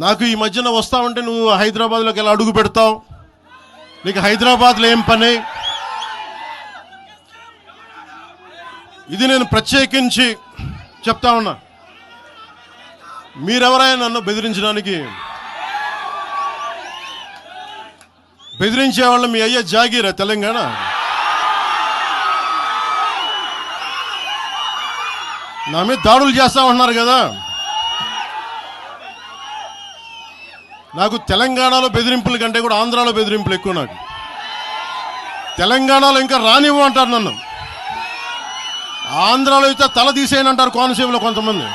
నాకు ఈ మధ్యన వస్తావంటే నువ్వు హైదరాబాద్లోకి ఎలా అడుగు పెడతావు, నీకు హైదరాబాద్లో ఏం పని? ఇది నేను ప్రత్యేకించి చెప్తా ఉన్నా. మీరెవరైనా నన్ను బెదిరించడానికి, బెదిరించే వాళ్ళ మీ అయ్యే జాగీరా తెలంగాణ? నా మీద దాడులు చేస్తా ఉన్నారు కదా. నాకు తెలంగాణలో బెదిరింపుల కంటే కూడా ఆంధ్రాలో బెదిరింపులు ఎక్కువ. నాకు తెలంగాణలో ఇంకా రానివ్వమంటారు నన్ను, ఆంధ్రాలో అయితే తల తీసేయనంటారు కోనసీమలో కొంతమంది.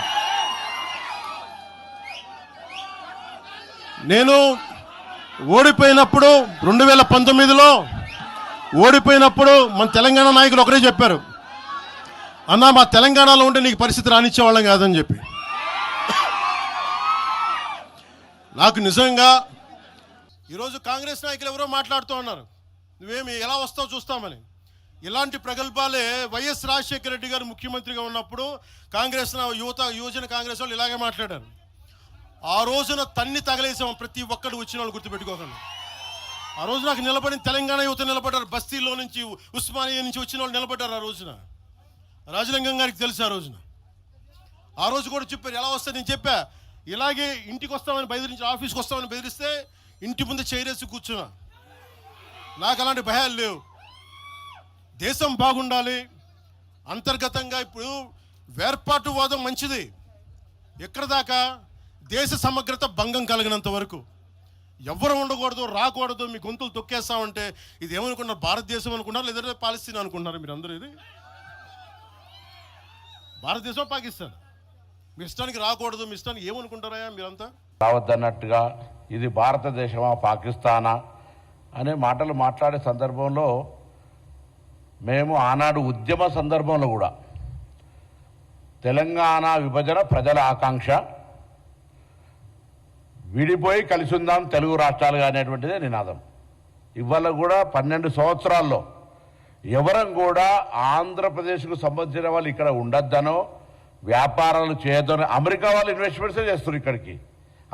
నేను ఓడిపోయినప్పుడు 2019లో ఓడిపోయినప్పుడు మన తెలంగాణ నాయకులు ఒకరే చెప్పారు, అన్నా మా తెలంగాణలో ఉంటే నీకు పరిస్థితి రానిచ్చేవాళ్ళం కాదని చెప్పి. నాకు నిజంగా ఈరోజు కాంగ్రెస్ నాయకులు ఎవరో మాట్లాడుతూ ఉన్నారు, నువ్వేమి ఎలా వస్తావు చూస్తామని. ఇలాంటి ప్రగల్భాలే వైఎస్ రాజశేఖర రెడ్డి గారు ముఖ్యమంత్రిగా ఉన్నప్పుడు కాంగ్రెస్ యువజన కాంగ్రెస్ వాళ్ళు ఇలాగే మాట్లాడారు. ఆ రోజున తన్ని తగలేసాం ప్రతి ఒక్కడు వచ్చిన వాళ్ళు, గుర్తుపెట్టుకోకండి. ఆ రోజు నాకు నిలబడిన తెలంగాణ యువత నిలబడ్డారు, బస్తీలో నుంచి ఉస్మానియా నుంచి వచ్చిన వాళ్ళు నిలబడ్డారు. ఆ రోజున రాజలింగం గారికి తెలుసు. ఆ రోజు కూడా చెప్పారు ఎలా వస్తే. నేను చెప్పా ఇలాగే ఇంటికి వస్తామని బెదిరించి, ఆఫీస్కి వస్తామని బెదిరిస్తే ఇంటి ముందు చేరేసి కూర్చున్నా. నాకు అలాంటి భయాలు లేవు. దేశం బాగుండాలి అంతర్గతంగా. ఇప్పుడు వేర్పాటువాదం మంచిది ఎక్కడ దాకా, దేశ సమగ్రత భంగం కలిగినంత వరకు. ఎవరు ఉండకూడదు, రాకూడదు, మీ గొంతులు తొక్కేస్తామంటే ఇది ఏమనుకున్నారు, భారతదేశం అనుకున్నారు లేదా పాలస్తీనా అనుకుంటున్నారు మీరు అందరూ? ఇది భారతదేశం పాకిస్తాన్. మీ ఇష్టానికి రాకూడదు, మీ ఇష్టానికి ఏమనుకుంటారా మీరంతా? రావద్దన్నట్టుగా ఇది భారతదేశమా పాకిస్తానా అనే మాటలు మాట్లాడే సందర్భంలో మేము ఆనాడు ఉద్యమ సందర్భంలో కూడా తెలంగాణ విభజన ప్రజల ఆకాంక్ష, విడిపోయి కలిసి ఉందాం తెలుగు రాష్ట్రాలుగా అనేటువంటిదే నినాదం. ఇవాళ కూడా 12 సంవత్సరాల్లో ఎవరం కూడా ఆంధ్రప్రదేశ్కు సంబంధించిన వాళ్ళు ఇక్కడ ఉండొద్దనో వ్యాపారాలు చేయొద్దనో, అమెరికా వాళ్ళు ఇన్వెస్ట్మెంట్సే చేస్తున్నారు ఇక్కడికి,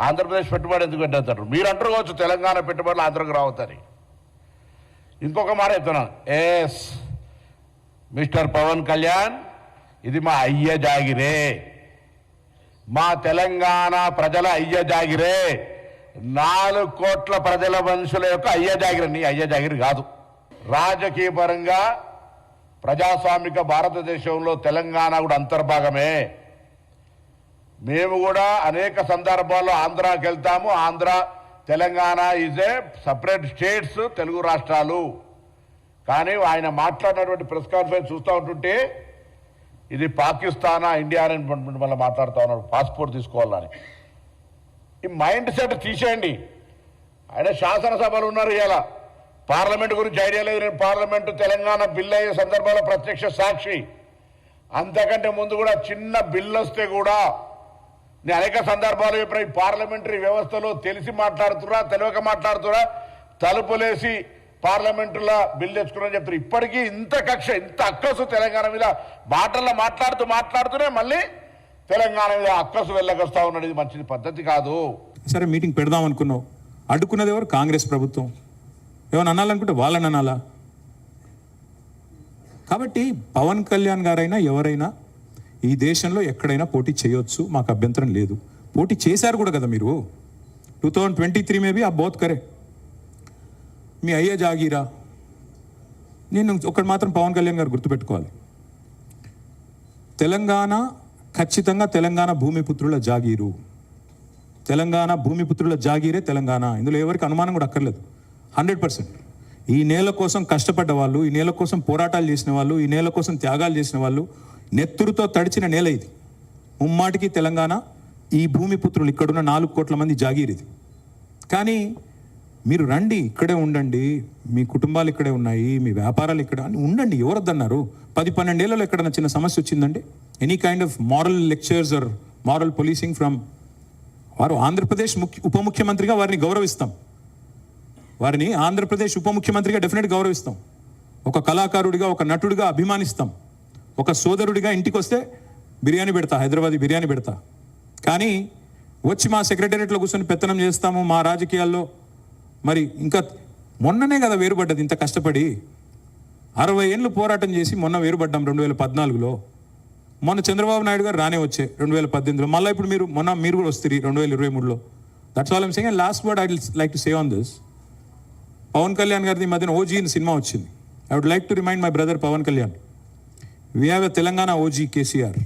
ఆంధ్రప్రదేశ్ పెట్టుబడి ఎందుకు పెట్టద్దారు? మీరు అంటారు కావచ్చు తెలంగాణ పెట్టుబడులు ఆంధ్రకు రావద్దని. ఇంకొక మాట చెప్తున్నాను, ఎస్ మిస్టర్ పవన్ కళ్యాణ్, ఇది మా అయ్య జాగిరే, మా తెలంగాణ ప్రజల అయ్య జాగిరే, 4 కోట్ల ప్రజల మనుషుల యొక్క అయ్య జాగిరి, నీ అయ్య జాగిరి కాదు. రాజకీయ పరంగా ప్రజాస్వామిక భారతదేశంలో తెలంగాణ కూడా అంతర్భాగమే. మేము కూడా అనేక సందర్భాల్లో ఆంధ్రాకి వెళ్తాము. Andhra, Telangana is a separate states, Telugu రాష్ట్రాలు. కానీ ఆయన మాట్లాడినటువంటి ప్రెస్ కాన్ఫరెన్స్ చూస్తూ ఉంటుంటే ఇది పాకిస్తానా ఇండియా అని మళ్ళీ మాట్లాడుతూ ఉన్నారు, పాస్పోర్ట్ తీసుకోవాలని. ఈ మైండ్ సెట్ తీసేయండి. ఆయన శాసనసభలు ఉన్నారు, ఇలా పార్లమెంట్ గురించి ఐడియా లేదు. నేను పార్లమెంటు తెలంగాణ బిల్లు అయ్యే సందర్భంలో ప్రత్యక్ష సాక్షి. అంతకంటే ముందు కూడా చిన్న బిల్లు వస్తే కూడా నేను అనేక సందర్భాలు చెప్పిన, ఈ పార్లమెంటరీ వ్యవస్థలో తెలిసి మాట్లాడుతున్నా తెలియక మాట్లాడుతున్నా, తలుపులేసి పార్లమెంటులో బిల్లు తెచ్చుకున్నారని చెప్తారు. ఇప్పటికీ ఇంత కక్ష, ఇంత అక్కసు తెలంగాణ మీద మాటల్లో మాట్లాడుతూనే మళ్ళీ తెలంగాణ మీద అక్కసు వెళ్ళకొస్తా ఉన్నది. ఇది మంచిది పద్ధతి కాదు. సరే మీటింగ్ పెడదాం అనుకున్నావు, అడ్డుకున్నది ఎవరు? కాంగ్రెస్ ప్రభుత్వం. ఏమైనా అనాలనుకుంటే వాళ్ళని అనాలా? కాబట్టి పవన్ కళ్యాణ్ గారైనా ఎవరైనా ఈ దేశంలో ఎక్కడైనా పోటీ చేయొచ్చు, మాకు అభ్యంతరం లేదు. పోటీ చేశారు కూడా కదా మీరు. 2023 మేబీ ఆ బోత్ కరే. మీ అయ్యే జాగీరా. నేను ఒకటి మాత్రం పవన్ కళ్యాణ్ గారు గుర్తుపెట్టుకోవాలి, తెలంగాణ ఖచ్చితంగా తెలంగాణ భూమిపుత్రుల జాగీరు. తెలంగాణ భూమిపుత్రుల జాగీరే తెలంగాణ. ఇందులో ఎవరికి అనుమానం కూడా అక్కర్లేదు. 100%. ఈ నేల కోసం కష్టపడ్డ వాళ్ళు, ఈ నేల కోసం పోరాటాలు చేసిన వాళ్ళు, ఈ నేల కోసం త్యాగాలు చేసిన వాళ్ళు, నెత్తురుతో తడిచిన నేల ఇది. ముమ్మాటికి తెలంగాణ ఈ భూమిపుత్రులు, ఇక్కడున్న 4 కోట్ల మంది జాగీరిది. కానీ మీరు రండి, ఇక్కడే ఉండండి, మీ కుటుంబాలు ఇక్కడే ఉన్నాయి, మీ వ్యాపారాలు ఇక్కడ అని ఉండండి. ఎవరొద్దన్నారు? 10-12 ఏళ్లలో ఎక్కడన్నా చిన్న సమస్య వచ్చిందండి? Any kind of moral lectures or moral policing from వారు? ఆంధ్రప్రదేశ్ ఉప ముఖ్యమంత్రిగా వారిని గౌరవిస్తాం, వారిని ఆంధ్రప్రదేశ్ ఉప ముఖ్యమంత్రిగా డెఫినెట్ గౌరవిస్తాం. ఒక కళాకారుడిగా, ఒక నటుడిగా అభిమానిస్తాం. ఒక సోదరుడిగా ఇంటికి వస్తే బిర్యానీ పెడతా, హైదరాబాదీ బిర్యానీ పెడతా. కానీ వచ్చి మా సెక్రటేరియట్లో కూర్చొని పెత్తనం చేస్తాము మా రాజకీయాల్లో. మరి ఇంకా మొన్ననే కదా వేరుపడ్డది, ఇంత కష్టపడి 60 ఏళ్ళు పోరాటం చేసి మొన్న వేరుపడ్డాం 2014లో. మొన్న చంద్రబాబు నాయుడు గారు రానే వచ్చే 2018లో, మళ్ళీ ఇప్పుడు మీరు కూడా వస్తారు 2023లో. That's all I'm saying. And last word I like to say on this, Pawan Kalyan గారిది మధ్యన ఓజీ ఇన్ సినిమా వచ్చింది. I would like to remind my brother Pawan Kalyan, we have a Telangana OG KCR.